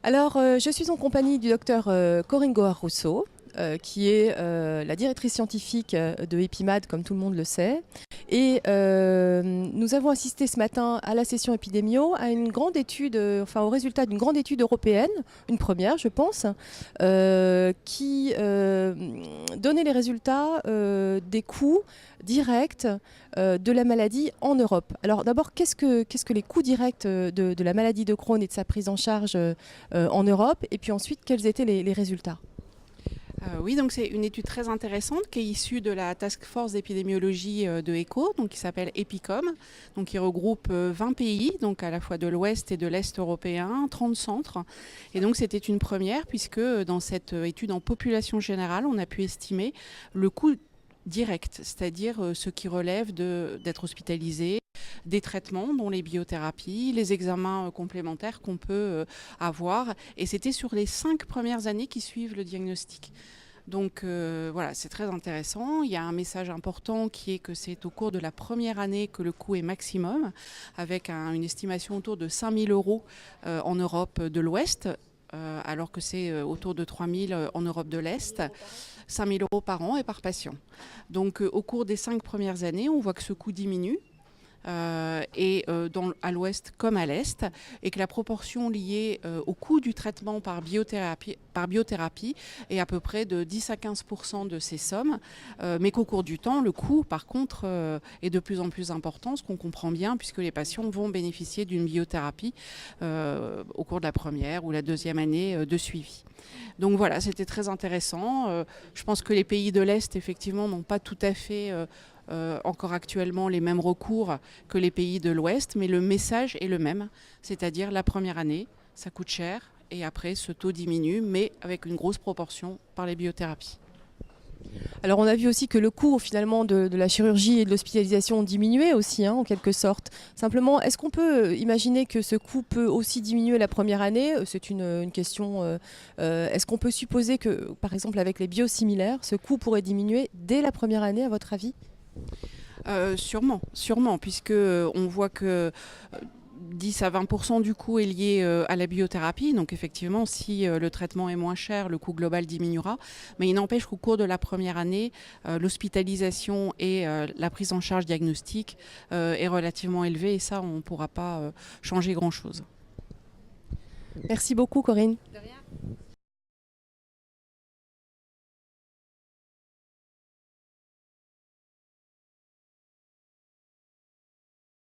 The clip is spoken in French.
Alors, je suis en compagnie du docteur Corinne Gohar-Rousseau, qui est la directrice scientifique de EpiMAD, comme tout le monde le sait. Et nous avons assisté ce matin à la session épidémio, à une grande étude, au résultat d'une grande étude européenne, une première, je pense, qui donnait les résultats des coûts directs de la maladie en Europe. Alors d'abord, qu'est-ce que les coûts directs de la maladie de Crohn et de sa prise en charge en Europe? Et puis ensuite, quels étaient les résultats? Oui, donc c'est une étude très intéressante qui est issue de la Task Force d'épidémiologie de ECHO, donc qui s'appelle EPICOM, donc qui regroupe 20 pays, donc à la fois de l'Ouest et de l'Est européen, 30 centres. Et donc c'était une première puisque dans cette étude en population générale, on a pu estimer le coût direct, c'est-à-dire ce qui relève d'être hospitalisé, des traitements, dont les biothérapies, les examens complémentaires qu'on peut avoir. Et c'était sur les 5 premières années qui suivent le diagnostic. Donc voilà, c'est très intéressant. Il y a un message important qui est que c'est au cours de la première année que le coût est maximum, avec une estimation autour de 5 000 euros en Europe de l'Ouest, alors que c'est autour de 3 000 en Europe de l'Est. 5 000 euros par an et par patient. Donc au cours des 5 premières années, on voit que ce coût diminue. À l'ouest comme à l'est, et que la proportion liée au coût du traitement par biothérapie est à peu près de 10 à 15% de ces sommes, mais qu'au cours du temps, le coût, par contre, est de plus en plus important, ce qu'on comprend bien, puisque les patients vont bénéficier d'une biothérapie au cours de la première ou la deuxième année de suivi. Donc voilà, c'était très intéressant. Je pense que les pays de l'Est, effectivement, n'ont pas tout à fait encore actuellement les mêmes recours que les pays de l'Ouest, mais le message est le même, c'est-à-dire la première année, ça coûte cher, et après ce taux diminue, mais avec une grosse proportion par les biothérapies. Alors on a vu aussi que le coût finalement de la chirurgie et de l'hospitalisation diminuait aussi, hein, en quelque sorte. Simplement, est-ce qu'on peut imaginer que ce coût peut aussi diminuer la première année? C'est une question. Est-ce qu'on peut supposer que, par exemple, avec les biosimilaires, ce coût pourrait diminuer dès la première année, à votre avis? Sûrement, puisque on voit que 10 à 20% du coût est lié à la biothérapie. Donc effectivement, si le traitement est moins cher, le coût global diminuera. Mais il n'empêche qu'au cours de la première année, l'hospitalisation et la prise en charge diagnostique est relativement élevée. Et ça, on ne pourra pas changer grand-chose. Merci beaucoup, Corinne. De rien.